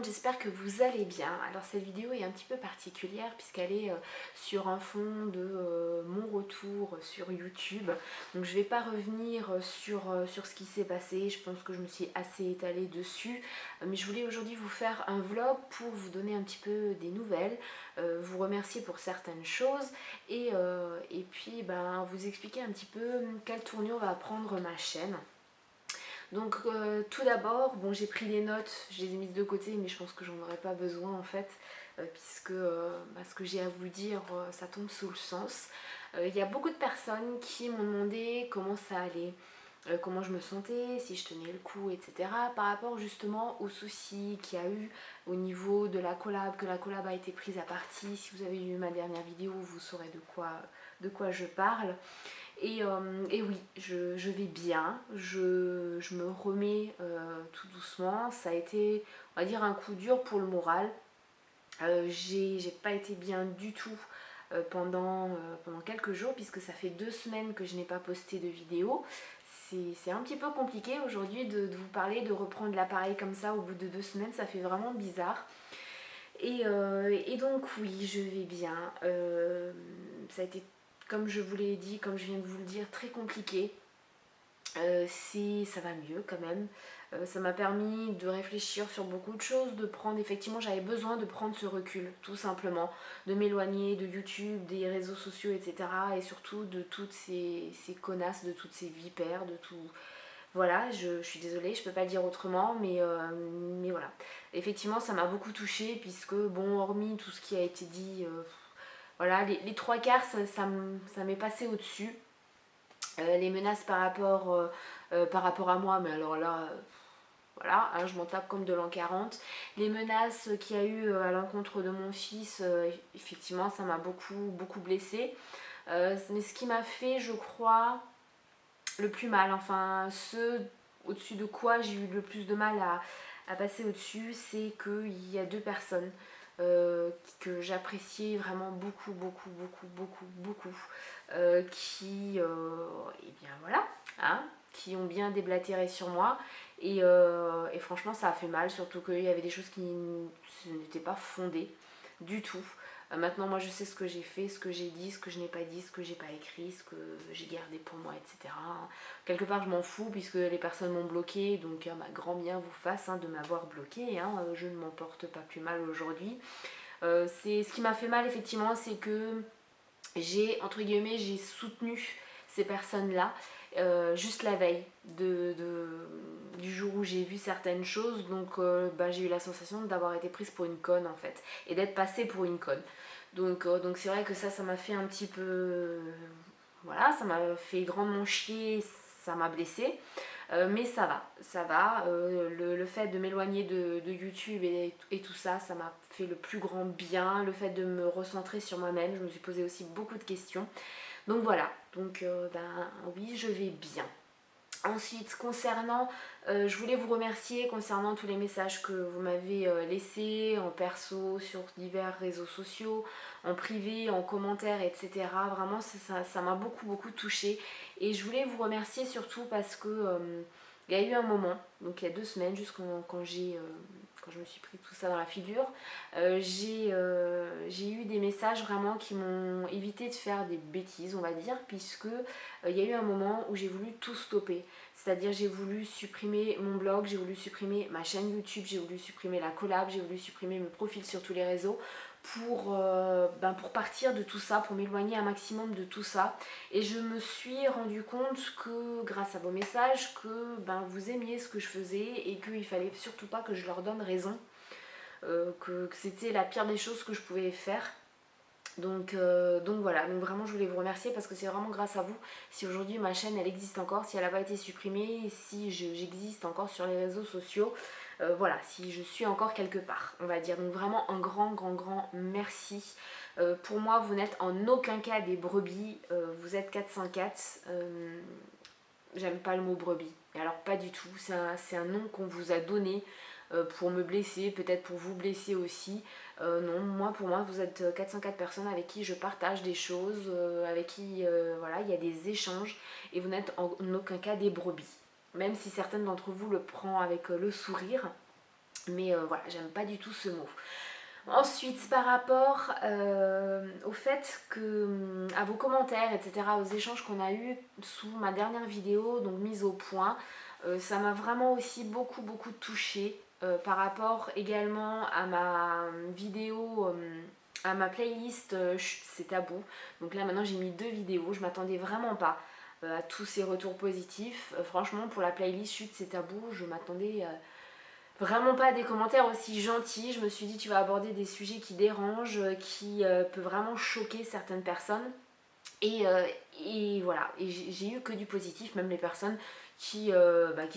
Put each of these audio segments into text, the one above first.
j'espère que vous allez bien. Alors cette vidéo est un petit peu particulière puisqu'elle est sur un fond de mon retour sur YouTube. Donc je ne vais pas revenir sur ce qui s'est passé, je pense que je me suis assez étalée dessus. Mais je voulais aujourd'hui vous faire un vlog pour vous donner un petit peu des nouvelles, vous remercier pour certaines choses et puis vous expliquer un petit peu quelle tournure va prendre ma chaîne. Donc tout d'abord, bon, j'ai pris des notes, je les ai mises de côté, mais je pense que j'en aurais pas besoin en fait, puisque ce que j'ai à vous dire, ça tombe sous le sens. Il y a beaucoup de personnes qui m'ont demandé comment ça allait, comment je me sentais, si je tenais le coup, etc. Par rapport justement aux soucis qu'il y a eu au niveau de la collab, que la collab a été prise à partie. Si vous avez vu ma dernière vidéo, vous saurez de quoi je parle. Et oui, je vais bien, je me remets tout doucement. Ça a été, on va dire, un coup dur pour le moral. J'ai pas été bien du tout pendant quelques jours, puisque ça fait 2 semaines que je n'ai pas posté de vidéo. C'est un petit peu compliqué aujourd'hui de vous parler, de reprendre l'appareil comme ça au bout de 2 semaines, ça fait vraiment bizarre. Et donc oui, je vais bien. Ça a été, comme je vous l'ai dit, comme je viens de vous le dire, très compliqué. Ça va mieux quand même. Ça m'a permis de réfléchir sur beaucoup de choses, de prendre, effectivement j'avais besoin de prendre ce recul, tout simplement, de m'éloigner de YouTube, des réseaux sociaux, etc. Et surtout de toutes ces connasses, de toutes ces vipères, de tout. Voilà, je suis désolée, je peux pas le dire autrement, mais voilà. Effectivement, ça m'a beaucoup touchée, puisque, bon, hormis tout ce qui a été dit, voilà, les trois quarts, ça m'est passé au-dessus. Les menaces par rapport à moi, mais alors là, voilà, hein, je m'en tape comme de l'an 40. Les menaces qu'il y a eu à l'encontre de mon fils, effectivement, ça m'a beaucoup blessée. Mais ce qui m'a fait, je crois, le plus mal, enfin, ce au-dessus de quoi j'ai eu le plus de mal à passer au-dessus, c'est qu'il y a deux personnes que j'appréciais vraiment beaucoup, et bien voilà, hein, qui ont bien déblatéré sur moi. Et franchement, ça a fait mal, surtout qu'il y avait des choses qui n'étaient pas fondées du tout. Maintenant, moi, je sais ce que j'ai fait, ce que j'ai dit, ce que je n'ai pas dit, ce que j'ai pas écrit, ce que j'ai gardé pour moi, etc. Quelque part, je m'en fous puisque les personnes m'ont bloqué, donc ma grand bien vous fasse, hein, de m'avoir bloqué. Hein, je ne m'en porte pas plus mal aujourd'hui. C'est ce qui m'a fait mal, effectivement, c'est que entre guillemets, j'ai soutenu ces personnes-là juste la veille du jour où j'ai vu certaines choses. Donc j'ai eu la sensation d'avoir été prise pour une conne en fait, et d'être passée pour une conne. Donc c'est vrai que ça m'a fait un petit peu, voilà, ça m'a fait grandement chier, ça m'a blessée. Mais ça va. Le fait de m'éloigner de YouTube et tout ça, ça m'a fait le plus grand bien. Le fait de me recentrer sur moi-même, je me suis posé aussi beaucoup de questions. Donc voilà, donc oui, je vais bien. Ensuite, je voulais vous remercier concernant tous les messages que vous m'avez laissés en perso, sur divers réseaux sociaux, en privé, en commentaire, etc. Vraiment, ça m'a beaucoup touchée. Et je voulais vous remercier surtout parce que il y a eu un moment, donc il y a 2 semaines, juste quand je me suis pris tout ça dans la figure, j'ai eu des messages vraiment qui m'ont évité de faire des bêtises, on va dire, puisque il y a eu un moment où j'ai voulu tout stopper. C'est-à-dire j'ai voulu supprimer mon blog, j'ai voulu supprimer ma chaîne YouTube, j'ai voulu supprimer la collab, j'ai voulu supprimer mes profils sur tous les réseaux pour partir de tout ça, pour m'éloigner un maximum de tout ça. Et je me suis rendu compte que grâce à vos messages, que vous aimiez ce que je faisais et qu'il fallait surtout pas que je leur donne raison, que c'était la pire des choses que je pouvais faire. Donc voilà, donc vraiment je voulais vous remercier parce que c'est vraiment grâce à vous si aujourd'hui ma chaîne elle existe encore, si elle n'a pas été supprimée, si j'existe encore sur les réseaux sociaux, voilà, si je suis encore quelque part, on va dire. Donc vraiment un grand merci. Pour moi, vous n'êtes en aucun cas des brebis, vous êtes 404. J'aime pas le mot brebis, et alors pas du tout, c'est un nom qu'on vous a donné pour me blesser, peut-être pour vous blesser aussi. Non, pour moi, vous êtes 404 personnes avec qui je partage des choses, avec qui voilà, il y a des échanges, et vous n'êtes en aucun cas des brebis. Même si certaines d'entre vous le prennent avec le sourire, Mais voilà, j'aime pas du tout ce mot. Ensuite, par rapport au fait que, à vos commentaires, etc., aux échanges qu'on a eus sous ma dernière vidéo, donc mise au point, ça m'a vraiment aussi beaucoup touchée par rapport également à ma vidéo, à ma playlist Chut, c'est tabou. Donc là maintenant j'ai mis 2 vidéos, je m'attendais vraiment pas à tous ces retours positifs. Franchement pour la playlist Chut, c'est tabou, je m'attendais vraiment pas des commentaires aussi gentils. Je me suis dit tu vas aborder des sujets qui dérangent, qui peuvent vraiment choquer certaines personnes. Et, euh, et voilà, et j'ai eu que du positif, même les personnes qui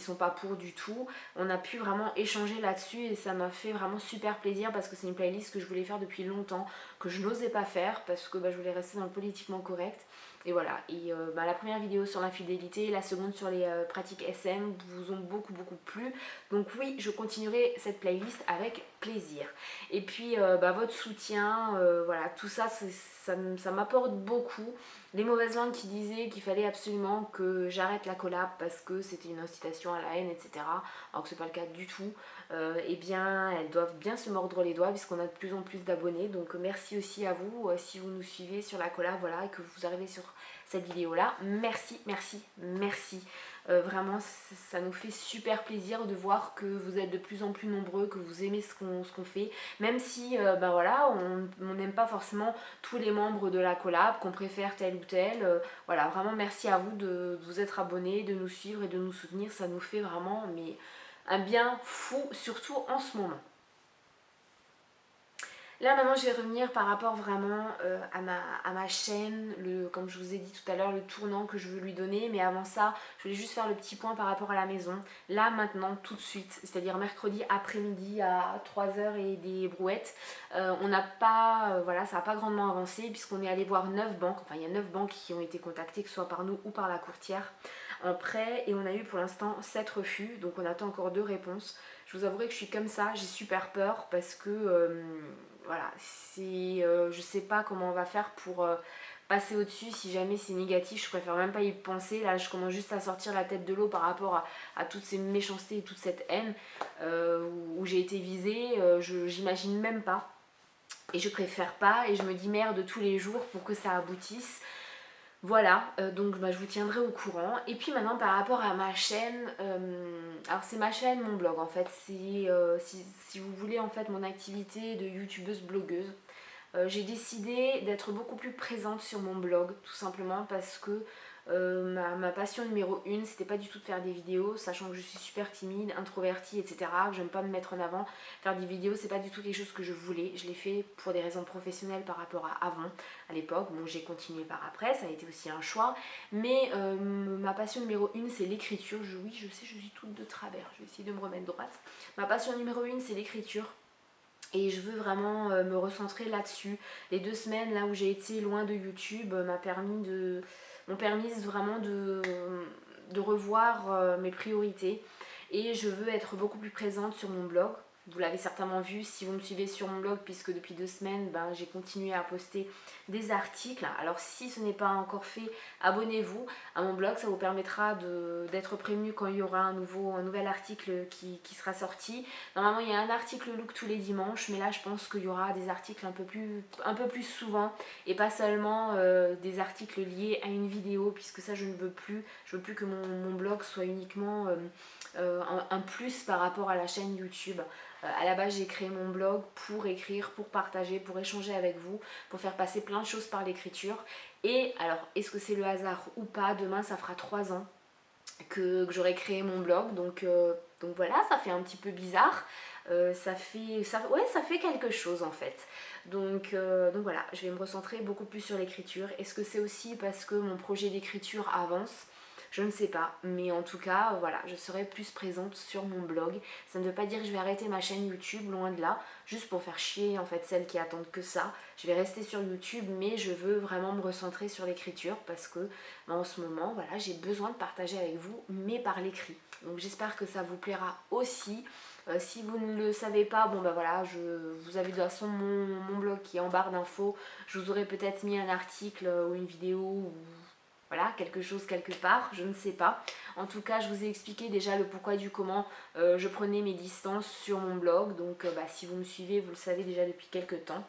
sont pas pour du tout. On a pu vraiment échanger là-dessus et ça m'a fait vraiment super plaisir parce que c'est une playlist que je voulais faire depuis longtemps, que je n'osais pas faire parce que je voulais rester dans le politiquement correct. Et voilà, et la première vidéo sur l'infidélité, la seconde sur les pratiques SM vous ont beaucoup plu. Donc oui, je continuerai cette playlist avec plaisir. Et puis votre soutien, voilà, tout ça, ça m'apporte beaucoup. Les mauvaises langues qui disaient qu'il fallait absolument que j'arrête la collab parce que c'était une incitation à la haine, etc. Alors que c'est pas le cas du tout. Eh bien, elles doivent bien se mordre les doigts puisqu'on a de plus en plus d'abonnés. Donc merci aussi à vous si vous nous suivez sur la collab, voilà, et que vous arrivez sur cette vidéo là. Merci. Vraiment, ça nous fait super plaisir de voir que vous êtes de plus en plus nombreux, que vous aimez ce qu'on fait. Même si, voilà, on n'aime pas forcément tous les membres de la collab, qu'on préfère tel ou tel. Voilà, vraiment merci à vous de vous être abonnés, de nous suivre et de nous soutenir. Ça nous fait vraiment un bien fou, surtout en ce moment. Là maintenant je vais revenir par rapport vraiment à ma chaîne, comme je vous ai dit tout à l'heure, le tournant que je veux lui donner. Mais avant ça, je voulais juste faire le petit point par rapport à la maison. Là maintenant, tout de suite, c'est-à-dire mercredi après-midi à 3h et des brouettes, on n'a pas, voilà, ça n'a pas grandement avancé puisqu'on est allé voir 9 banques. Enfin il y a 9 banques qui ont été contactées, que ce soit par nous ou par la courtière en prêt. Et on a eu pour l'instant 7 refus, donc on attend encore 2 réponses. Je vous avouerai que je suis comme ça, j'ai super peur parce que voilà, je sais pas comment on va faire pour passer au-dessus. Si jamais c'est négatif, je préfère même pas y penser. Là, je commence juste à sortir la tête de l'eau par rapport à toutes ces méchancetés et toute cette haine où j'ai été visée. J'imagine même pas. Et je préfère pas. Et je me dis merde tous les jours pour que ça aboutisse. Voilà, donc je vous tiendrai au courant. Et puis maintenant par rapport à ma chaîne, alors c'est ma chaîne, mon blog en fait, si vous voulez en fait mon activité de youtubeuse blogueuse. J'ai décidé d'être beaucoup plus présente sur mon blog, tout simplement parce que ma passion numéro 1, c'était pas du tout de faire des vidéos, sachant que je suis super timide, introvertie, etc. J'aime pas me mettre en avant. Faire des vidéos, c'est pas du tout quelque chose que je voulais. Je l'ai fait pour des raisons professionnelles par rapport à avant, à l'époque. Bon, j'ai continué par après, ça a été aussi un choix. Mais ma passion numéro 1, c'est l'écriture. Oui, je sais, je suis toute de travers. Je vais essayer de me remettre droite. Ma passion numéro 1, c'est l'écriture. Et je veux vraiment me recentrer là-dessus. Les 2 semaines là où j'ai été loin de YouTube m'ont permis vraiment de revoir mes priorités. Et je veux être beaucoup plus présente sur mon blog. Vous l'avez certainement vu si vous me suivez sur mon blog, puisque depuis 2 semaines, j'ai continué à poster des articles. Alors si ce n'est pas encore fait, abonnez-vous à mon blog, ça vous permettra d'être prévenu quand il y aura un nouvel article qui sera sorti. Normalement il y a un article look tous les dimanches, mais là je pense qu'il y aura des articles un peu plus souvent et pas seulement des articles liés à une vidéo, puisque ça je ne veux plus. Je veux plus que mon blog soit uniquement un plus par rapport à la chaîne YouTube. À la base j'ai créé mon blog pour écrire, pour partager, pour échanger avec vous, pour faire passer plein de choses par l'écriture. Et alors est-ce que c'est le hasard ou pas, demain ça fera 3 ans que j'aurais créé mon blog, donc voilà, ça fait un petit peu bizarre. Ça fait quelque chose en fait. Donc voilà, je vais me recentrer beaucoup plus sur l'écriture. Est-ce que c'est aussi parce que mon projet d'écriture avance? Je ne sais pas, mais en tout cas, voilà, je serai plus présente sur mon blog. Ça ne veut pas dire que je vais arrêter ma chaîne YouTube, loin de là, juste pour faire chier en fait celles qui attendent que ça. Je vais rester sur YouTube, mais je veux vraiment me recentrer sur l'écriture parce que en ce moment, voilà, j'ai besoin de partager avec vous, mais par l'écrit. Donc j'espère que ça vous plaira aussi. Si vous ne le savez pas, bon voilà, vous avez de toute façon mon blog qui est en barre d'infos. Je vous aurais peut-être mis un article ou une vidéo voilà, quelque chose quelque part, je ne sais pas. En tout cas, je vous ai expliqué déjà le pourquoi du comment je prenais mes distances sur mon blog. Donc si vous me suivez, vous le savez déjà depuis quelques temps.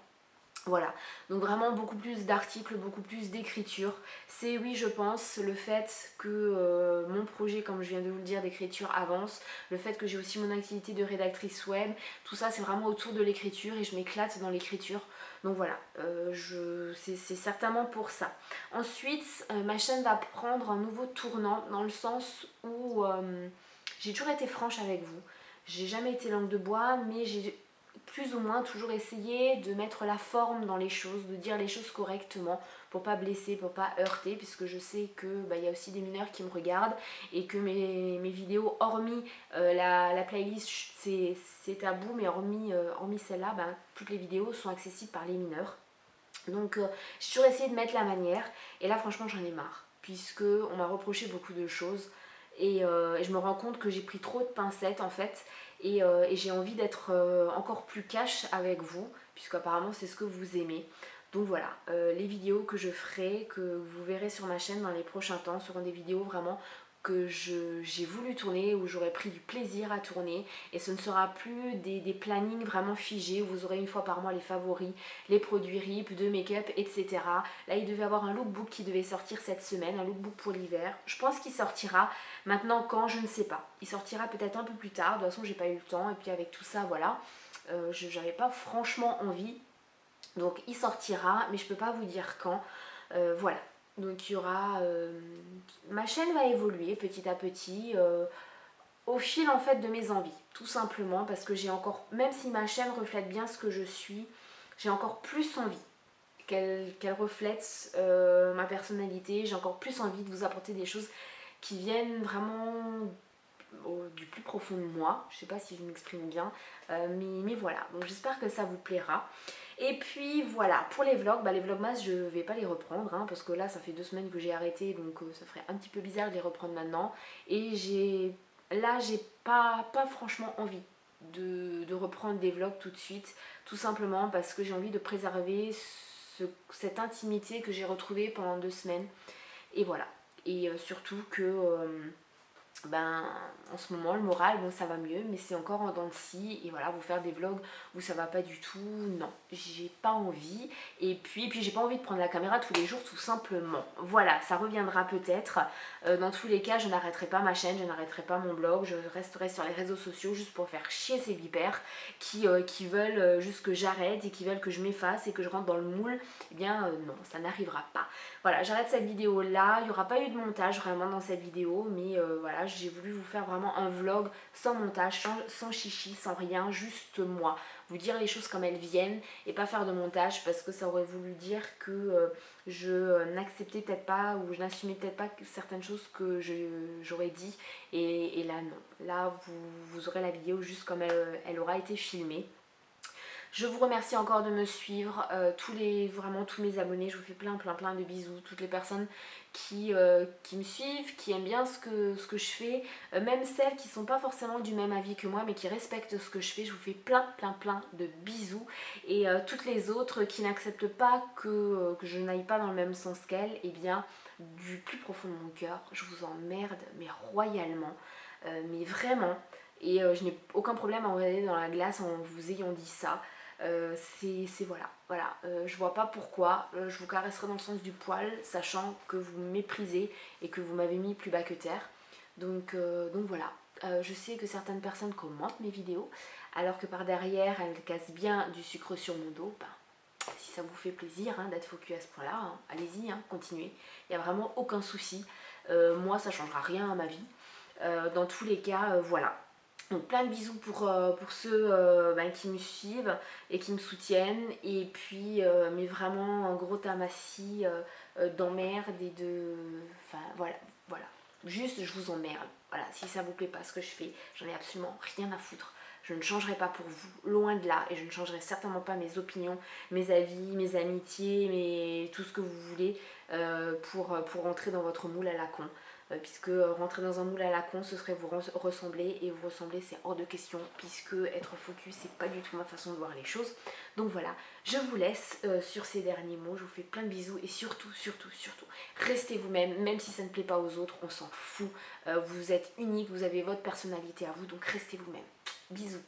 Voilà, donc vraiment beaucoup plus d'articles, beaucoup plus d'écriture. C'est oui, je pense, le fait que mon projet, comme je viens de vous le dire, d'écriture avance, le fait que j'ai aussi mon activité de rédactrice web, tout ça c'est vraiment autour de l'écriture et je m'éclate dans l'écriture. Donc voilà, c'est certainement pour ça. Ensuite, ma chaîne va prendre un nouveau tournant dans le sens où j'ai toujours été franche avec vous. J'ai jamais été langue de bois, mais j'ai plus ou moins toujours essayer de mettre la forme dans les choses, de dire les choses correctement pour pas blesser, pour pas heurter, puisque je sais que y a aussi des mineurs qui me regardent et que mes vidéos, hormis la playlist c'est tabou, mais hormis celle-là, toutes les vidéos sont accessibles par les mineurs. Donc j'ai toujours essayé de mettre la manière et là franchement j'en ai marre, puisque on m'a reproché beaucoup de choses et je me rends compte que j'ai pris trop de pincettes en fait et j'ai envie d'être encore plus cash avec vous, puisque apparemment c'est ce que vous aimez. Donc voilà, les vidéos que je ferai, que vous verrez sur ma chaîne dans les prochains temps, seront des vidéos vraiment que j'ai voulu tourner, où j'aurais pris du plaisir à tourner, et ce ne sera plus des plannings vraiment figés où vous aurez une fois par mois les favoris, les produits RIP, de make-up, etc. Là il devait avoir un lookbook qui devait sortir cette semaine, un lookbook pour l'hiver. Je pense qu'il sortira. Maintenant quand, je ne sais pas. Il sortira peut-être un peu plus tard, de toute façon j'ai pas eu le temps et puis avec tout ça voilà, j'avais pas franchement envie. Donc il sortira mais je peux pas vous dire quand. Voilà. Donc il y aura... ma chaîne va évoluer petit à petit au fil en fait de mes envies. Tout simplement parce que j'ai encore... Même si ma chaîne reflète bien ce que je suis, j'ai encore plus envie qu'elle reflète ma personnalité. J'ai encore plus envie de vous apporter des choses qui viennent vraiment du plus profond de moi. Je sais pas si je m'exprime bien, mais voilà. Donc j'espère que ça vous plaira. Et puis voilà, pour les vlogmas je vais pas les reprendre parce que là ça fait 2 semaines que j'ai arrêté, donc ça ferait un petit peu bizarre de les reprendre maintenant. Et j'ai pas franchement envie de reprendre des vlogs tout de suite, tout simplement parce que j'ai envie de préserver cette intimité que j'ai retrouvée pendant 2 semaines. Et voilà. Et surtout que en ce moment le moral bon ça va mieux, mais c'est encore en dents de scie. Et voilà, vous faire des vlogs où ça va pas du tout, non, j'ai pas envie. Et puis j'ai pas envie de prendre la caméra tous les jours, tout simplement. Voilà, ça reviendra peut-être. Dans tous les cas, je n'arrêterai pas ma chaîne, je n'arrêterai pas mon blog, je resterai sur les réseaux sociaux juste pour faire chier ces vipères qui veulent juste que j'arrête et qui veulent que je m'efface et que je rentre dans le moule. Eh bien non, ça n'arrivera pas. Voilà, j'arrête cette vidéo là. Il n'y aura pas eu de montage vraiment dans cette vidéo, mais voilà, j'ai voulu vous faire vraiment un vlog sans montage, sans chichi, sans rien, juste moi. Vous dire les choses comme elles viennent et pas faire de montage, parce que ça aurait voulu dire que je n'acceptais peut-être pas ou je n'assumais peut-être pas certaines choses que j'aurais dit. Et là non, là vous aurez la vidéo juste comme elle aura été filmée. Je vous remercie encore de me suivre, vraiment tous mes abonnés, je vous fais plein de bisous, toutes les personnes qui me suivent, qui aiment bien ce que je fais, même celles qui ne sont pas forcément du même avis que moi mais qui respectent ce que je fais, je vous fais plein de bisous. Et toutes les autres qui n'acceptent pas que je n'aille pas dans le même sens qu'elles, eh bien du plus profond de mon cœur, je vous emmerde mais royalement, mais vraiment. Et je n'ai aucun problème à regarder dans la glace en vous ayant dit ça. C'est voilà, je vois pas pourquoi je vous caresserai dans le sens du poil, sachant que vous me méprisez et que vous m'avez mis plus bas que terre. Donc voilà, je sais que certaines personnes commentent mes vidéos alors que par derrière elles cassent bien du sucre sur mon dos. Si ça vous fait plaisir d'être focus à ce point là, allez-y, continuez, il n'y a vraiment aucun souci. Moi ça changera rien à ma vie. Dans tous les cas, voilà. Donc plein de bisous pour ceux qui me suivent et qui me soutiennent. Et puis, mais vraiment un gros tamassis d'emmerde et de... Enfin, voilà. Juste, je vous emmerde. Voilà, si ça vous plaît pas ce que je fais, j'en ai absolument rien à foutre. Je ne changerai pas pour vous, loin de là, et je ne changerai certainement pas mes opinions, mes avis, mes amitiés, tout ce que vous voulez pour rentrer dans votre moule à la con. Puisque rentrer dans un moule à la con, ce serait vous ressembler, et vous ressembler c'est hors de question, puisque être focus c'est pas du tout ma façon de voir les choses. Donc voilà, je vous laisse sur ces derniers mots, je vous fais plein de bisous, et surtout, surtout, surtout, restez vous-même, même si ça ne plaît pas aux autres, on s'en fout, vous êtes unique, vous avez votre personnalité à vous, donc restez vous-même. Bisous.